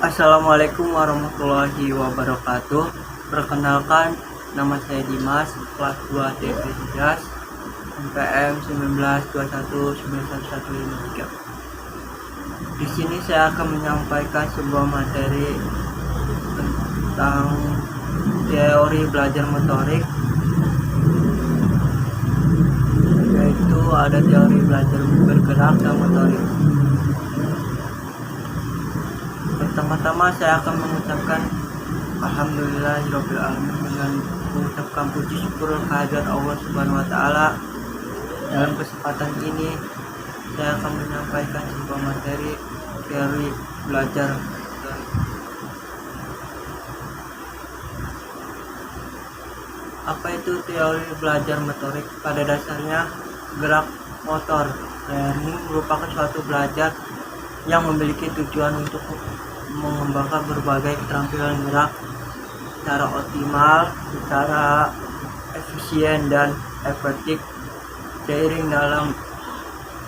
Assalamualaikum warahmatullahi wabarakatuh. Perkenalkan, nama saya Dimas, kelas 2 TP 13, NPM 19219153. Di sini saya akan menyampaikan sebuah materi tentang teori belajar motorik, yaitu ada teori belajar bergerak dan motorik. Pertama-tama saya akan mengucapkan Alhamdulillahirobbilalamin dengan mengucapkan puji syukur kehadirat Allah Subhanahu wa Ta'ala. Dalam kesempatan ini saya akan menyampaikan sebuah materi teori belajar. Apa itu teori belajar motorik? Pada dasarnya, gerak motor learning merupakan suatu belajar yang memiliki tujuan untuk mengembangkan berbagai keterampilan gerak secara optimal, secara efisien dan efektif. Seiring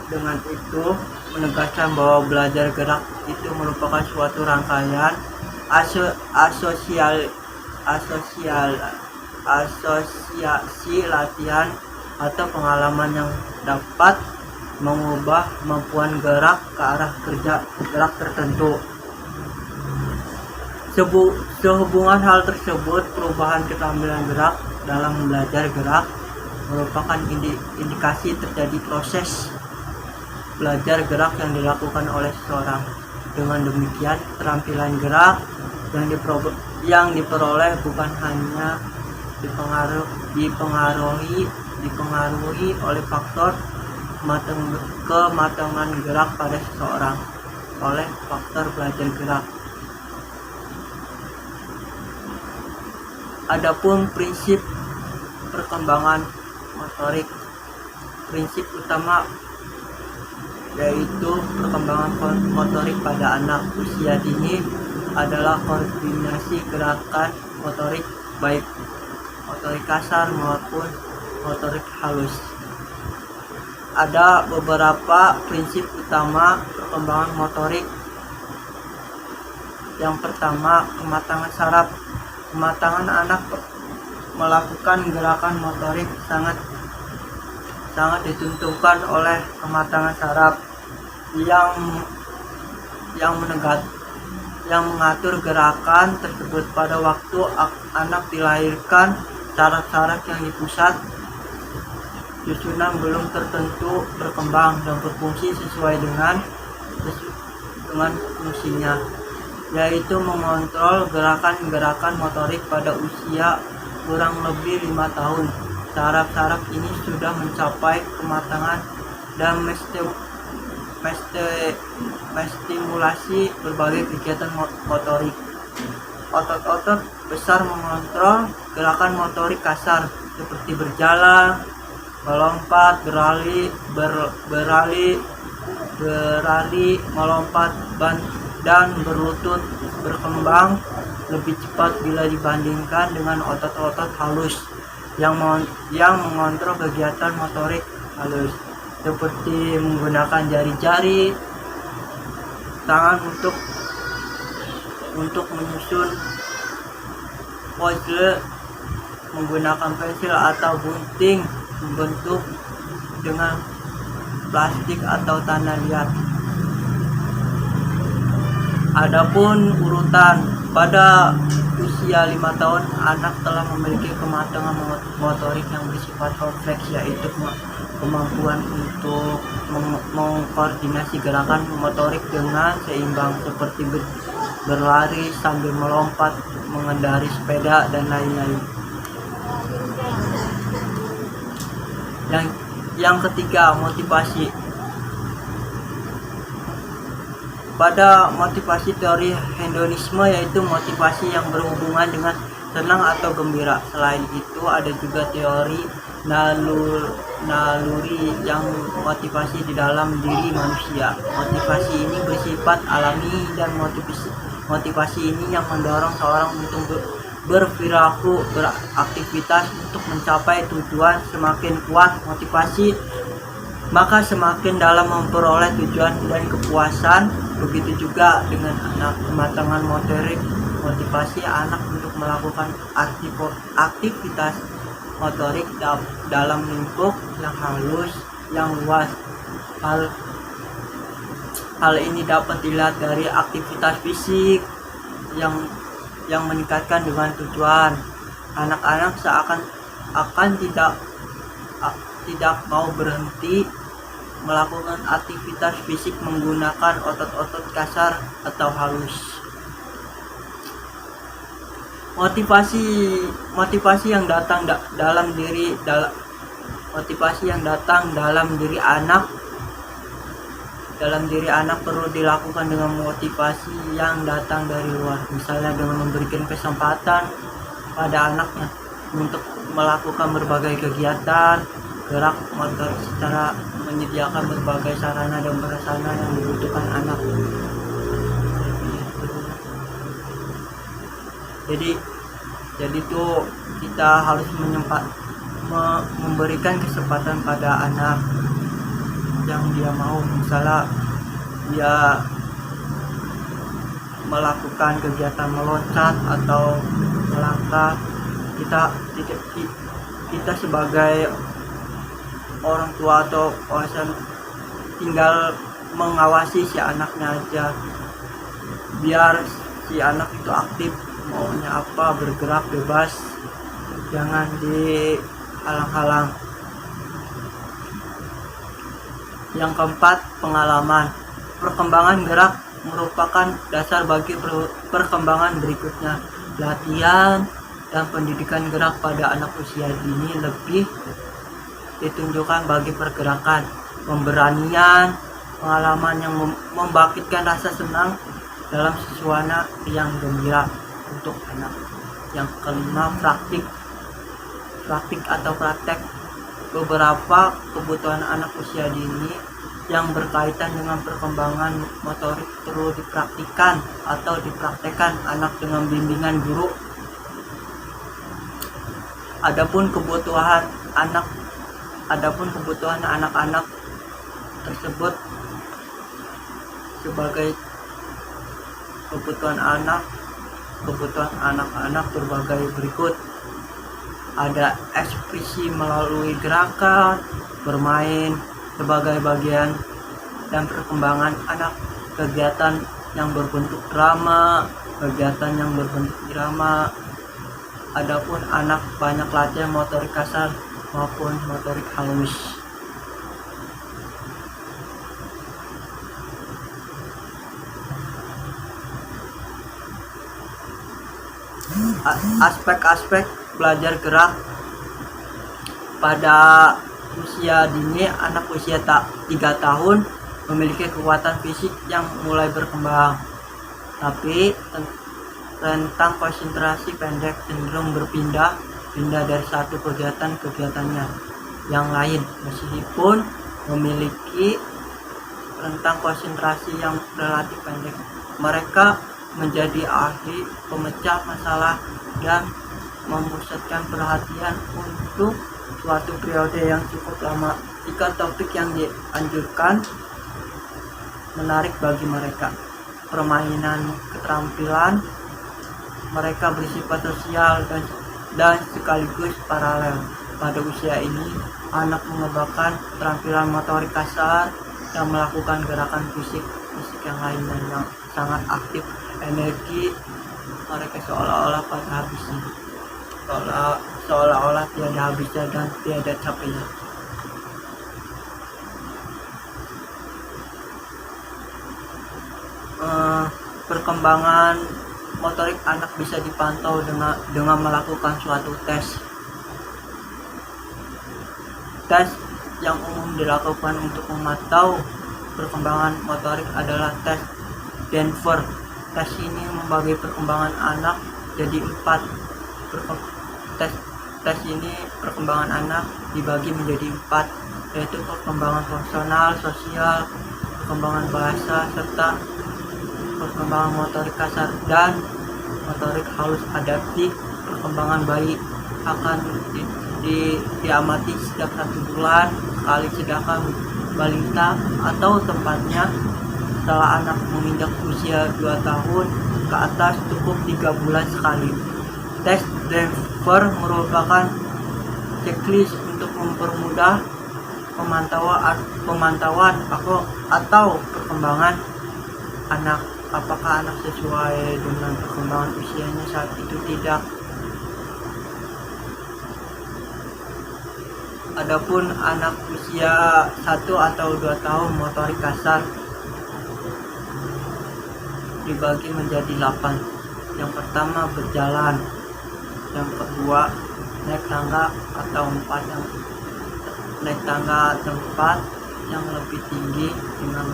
dengan itu menegaskan bahwa belajar gerak itu merupakan suatu rangkaian asosiasi latihan atau pengalaman yang dapat mengubah kemampuan gerak ke arah gerak tertentu. Sehubungan hal tersebut, perubahan keterampilan gerak dalam belajar gerak merupakan indikasi terjadi proses belajar gerak yang dilakukan oleh seseorang. Dengan demikian, keterampilan gerak yang diperoleh bukan hanya dipengaruhi oleh faktor kematangan gerak pada seseorang oleh faktor belajar gerak. Adapun prinsip perkembangan motorik, prinsip utama yaitu perkembangan motorik pada anak usia dini adalah koordinasi gerakan motorik, baik motorik kasar maupun motorik halus. Ada beberapa prinsip utama perkembangan motorik. Yang pertama, kematangan saraf. Kematangan anak melakukan gerakan motorik sangat ditentukan oleh kematangan saraf yang mengatur gerakan tersebut. Pada waktu anak dilahirkan, saraf-saraf yang di pusat susunan belum tertentu berkembang dan berfungsi sesuai dengan fungsinya, yaitu mengontrol gerakan-gerakan motorik. Pada usia kurang lebih 5 tahun, saraf-saraf ini sudah mencapai kematangan dan menstimulasi berbagai kegiatan motorik. Otot-otot besar mengontrol gerakan motorik kasar seperti berjalan, melompat, berlari, melompat, dan berlutut. Berkembang lebih cepat bila dibandingkan dengan otot-otot halus yang mengontrol kegiatan motorik halus, seperti menggunakan jari-jari tangan untuk menyusun puzzle, menggunakan pensil atau gunting membentuk dengan plastik atau tanah liat. Adapun urutan, pada usia 5 tahun anak telah memiliki kematangan motorik yang bersifat kompleks, yaitu kemampuan untuk mengkoordinasi gerakan motorik dengan seimbang, seperti berlari sambil melompat, mengendarai sepeda, dan lain-lain. Yang ketiga, motivasi. Pada motivasi, teori hedonisme yaitu motivasi yang berhubungan dengan senang atau gembira. Selain itu, ada juga teori naluri yang motivasi di dalam diri manusia. Motivasi ini bersifat alami dan motivasi ini yang mendorong seorang untuk berperilaku, beraktivitas untuk mencapai tujuan. Semakin kuat motivasi, maka semakin dalam memperoleh tujuan dan kepuasan Begitu juga dengan anak, kematangan motorik motivasi anak untuk melakukan aktivitas motorik dalam lingkup yang halus, yang luas. Hal ini dapat dilihat dari aktivitas fisik yang meningkatkan dengan tujuan. Anak-anak akan tidak mau berhenti melakukan aktivitas fisik menggunakan otot-otot kasar atau halus. Motivasi yang datang dalam diri anak perlu dilakukan dengan motivasi yang datang dari luar, misalnya dengan memberikan kesempatan pada anaknya untuk melakukan berbagai kegiatan gerak motor secara menyediakan berbagai sarana dan prasarana yang dibutuhkan anak. Jadi tuh kita harus memberikan kesempatan pada anak yang dia mau, misalnya dia melakukan kegiatan meloncat atau melangkah, kita sebagai orang tua atau kawasan tinggal mengawasi si anaknya aja, biar si anak itu aktif, maunya apa, bergerak bebas, jangan dihalang-halang. Yang keempat, pengalaman. Perkembangan gerak merupakan dasar bagi perkembangan berikutnya. Latihan dan pendidikan gerak pada anak usia dini lebih ditunjukkan bagi pergerakan, pemberanian, pengalaman yang membangkitkan rasa senang dalam suasana yang gembira untuk anak. Yang kelima, praktik atau praktek. Beberapa kebutuhan anak usia dini yang berkaitan dengan perkembangan motorik perlu dipraktikkan atau dipraktekkan anak dengan bimbingan guru. Adapun kebutuhan anak-anak tersebut sebagai kebutuhan anak-anak berbagai berikut. Ada ekspresi melalui gerakan, bermain sebagai bagian dan perkembangan anak, kegiatan yang berbentuk drama. Adapun anak banyak latihan motorik kasar maupun motorik halus. Aspek-aspek belajar gerak pada usia dini. Anak usia 3 tahun memiliki kekuatan fisik yang mulai berkembang, tapi rentang konsentrasi pendek cenderung berpindah dari satu kegiatannya yang lain. Meskipun memiliki rentang konsentrasi yang relatif pendek, mereka menjadi ahli pemecah masalah dan memusatkan perhatian untuk suatu periode yang cukup lama jika topik yang dianjurkan menarik bagi mereka. Permainan keterampilan mereka bersifat sosial dan sekaligus paralel. Pada usia ini, anak mengembangkan keterampilan motorik kasar dan melakukan gerakan fisik yang lain dan yang sangat aktif. Energi mereka seolah-olah pada habisnya, seolah-olah tiada habisnya dan tiada capeknya. Perkembangan motorik anak bisa dipantau dengan melakukan suatu tes yang umum dilakukan untuk memantau perkembangan motorik adalah tes Denver. Tes ini membagi perkembangan anak jadi 4. Tes ini perkembangan anak dibagi menjadi 4, yaitu perkembangan fungsional, sosial, perkembangan bahasa, serta perkembangan motorik kasar dan motorik halus adaptif. Perkembangan bayi akan diamati setiap 1 bulan sekali, sedangkan balita atau tempatnya Setelah anak menginjak usia 2 tahun ke atas cukup 3 bulan sekali. Tes Denver merupakan checklist untuk mempermudah pemantauan atau perkembangan anak, apakah anak sesuai dengan perkembangan usianya saat itu tidak. Adapun anak usia 1 atau 2 tahun motorik kasar dibagi menjadi 8. Yang pertama berjalan, yang kedua naik tangga atau naik tangga tempat yang lebih tinggi dengan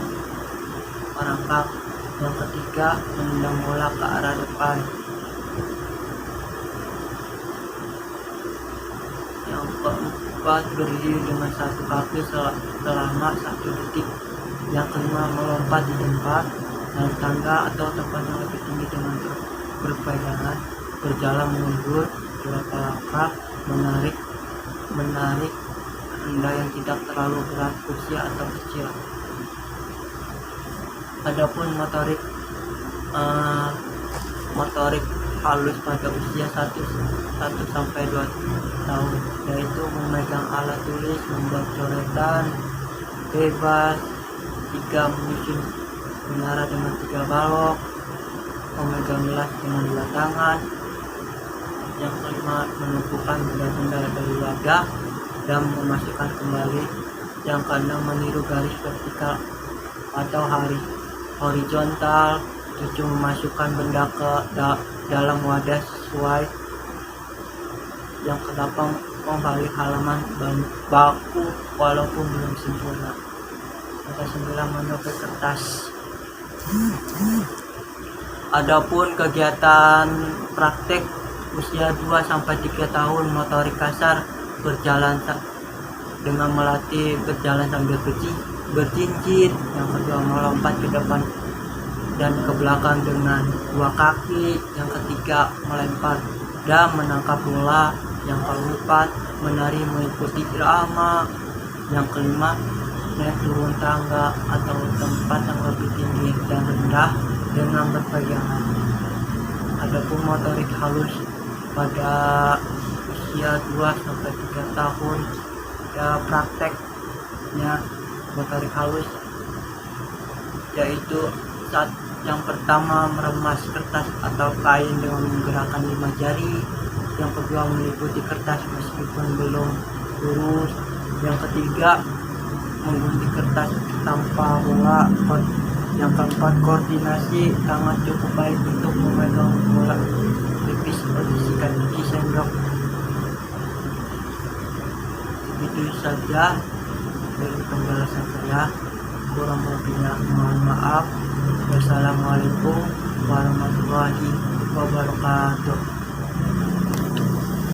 merangkak, yang ketiga menendang bola ke arah depan, yang keempat berdiri dengan satu kaki selama 1 detik, yang kelima melompat di tempat, naik tangga atau tempat yang lebih tinggi dengan berpegangan, berjalan mundur beberapa langkah, menarik benda yang tidak terlalu berat, kursi atau kecil. Adapun motorik halus pada usia 1 sampai 2 tahun, yaitu memegang alat tulis, membuat coretan bebas, 3 menyusun menara dengan 3 balok, memegang gelas dengan 2 tangan, yang kelima menumpukan benda-benda dari wadah dan memasukkan kembali, yang keenam meniru garis vertikal atau horizontal, 7 memasukkan benda ke dalam wadah sesuai, yang ke-8 membalik halaman baku walaupun belum sempurna, yang ke-9 menopek kertas. Adapun kegiatan praktek usia 2 sampai 3 tahun motorik kasar berjalan dengan melatih berjalan sambil berjinjit, yang kedua melompat ke depan dan ke belakang dengan 2 kaki, yang ketiga melempar dan menangkap bola, yang keempat menari mengikuti irama, yang kelima naik turun tangga atau tempat yang lebih tinggi dan rendah dengan berpegangan. Adapun motorik halus pada usia 2 sampai 3 tahun, ada prakteknya motorik halus, yaitu saat yang pertama meremas kertas atau kain dengan menggerakkan 5 jari, yang kedua meliputi kertas meskipun belum lurus, yang ketiga menggunting kertas tanpa bola, yang keempat koordinasi tangan cukup baik untuk memegang bola tipis, posisikan gigi sendok. Itu saja dari penjelasan saya, kurang lebihnya mohon maaf. Wassalamualaikum warahmatullahi wabarakatuh.